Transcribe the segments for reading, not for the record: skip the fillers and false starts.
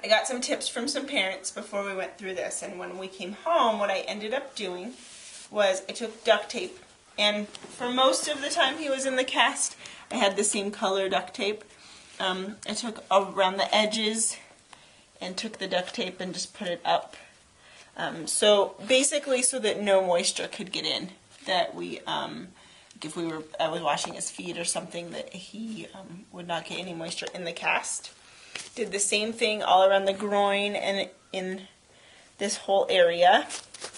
I got some tips from some parents before we went through this, and when we came home, what I ended up doing was I took duct tape, and for most of the time he was in the cast, I had the same color duct tape. I took around the edges and took the duct tape and just put it up. So basically so that no moisture could get in, that we, if I was washing his feet or something, that he would not get any moisture in the cast. Did the same thing all around the groin and in this whole area.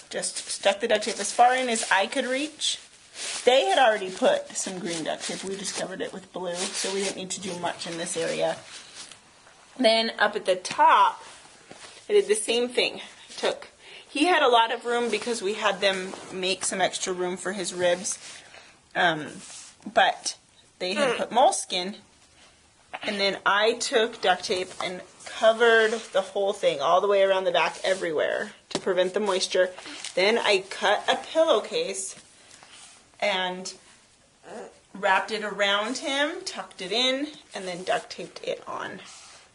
Just stuck the duct tape as far in as I could reach. They had already put some green duct tape. We just covered it with blue, so we didn't need to do much in this area. Then up at the top, I did the same thing. He had a lot of room because we had them make some extra room for his ribs. But they had put moleskin, and then I took duct tape and covered the whole thing all the way around the back everywhere to prevent the moisture. Then I cut a pillowcase and wrapped it around him, tucked it in, and then duct taped it on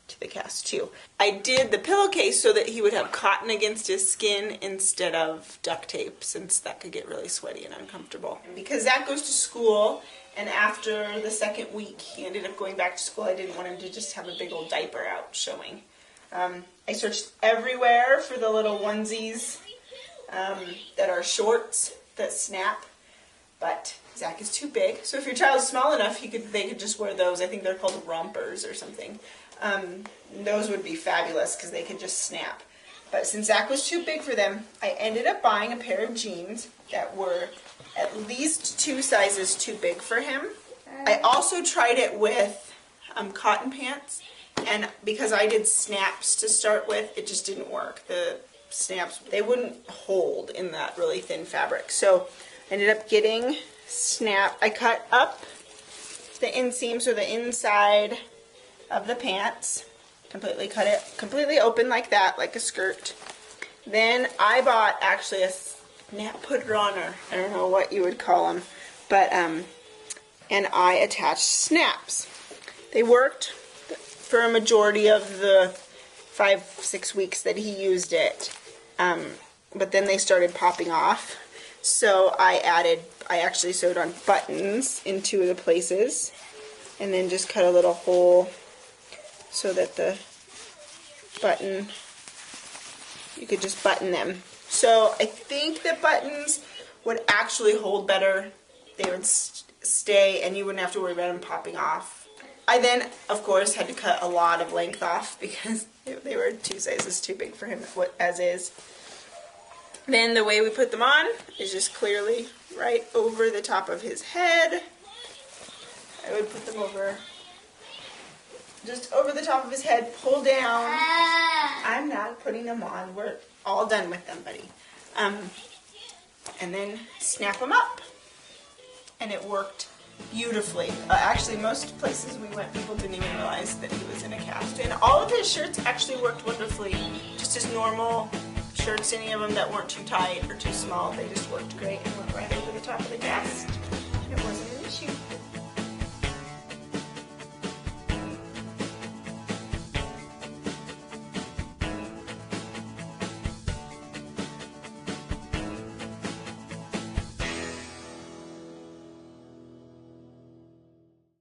to the cast too. I did the pillowcase so that he would have cotton against his skin instead of duct tape, since that could get really sweaty and uncomfortable. Because Zach goes to school, and after the second week he ended up going back to school, I didn't want him to just have a big old diaper out showing. I searched everywhere for the little onesies that are shorts that snap, but Zach is too big. So if your child is small enough, they could just wear those. I think they're called rompers or something. Those would be fabulous because they could just snap. But since Zach was too big for them, I ended up buying a pair of jeans that were at least 2 sizes too big for him. I also tried it with cotton pants, and because I did snaps to start with, it just didn't work. The snaps, they wouldn't hold in that really thin fabric. So I ended up getting snap. I cut up the inseams, or the inside of the pants, completely cut it completely open like that, like a skirt. Then I bought actually a snap put-on-er, I don't know what you would call them, but and I attached snaps. They worked for a majority of the 5-6 weeks that he used it, but then they started popping off. So I actually sewed on buttons in 2 of the places, and then just cut a little hole so that the button, you could just button them. So I think the buttons would actually hold better. They would stay, and you wouldn't have to worry about them popping off. I then, of course, had to cut a lot of length off because they were 2 sizes too big for him as is. Then the way we put them on is just clearly right over the top of his head. I would put them just over the top of his head, pull down. I'm not putting them on. We're all done with them, buddy. And then snap them up. And it worked beautifully. Actually, most places we went, people didn't even realize that he was in a cast. And all of his shirts actually worked wonderfully. Just as normal shirts, any of them that weren't too tight or too small, they just worked great and went right over the top of the cast. It wasn't an issue.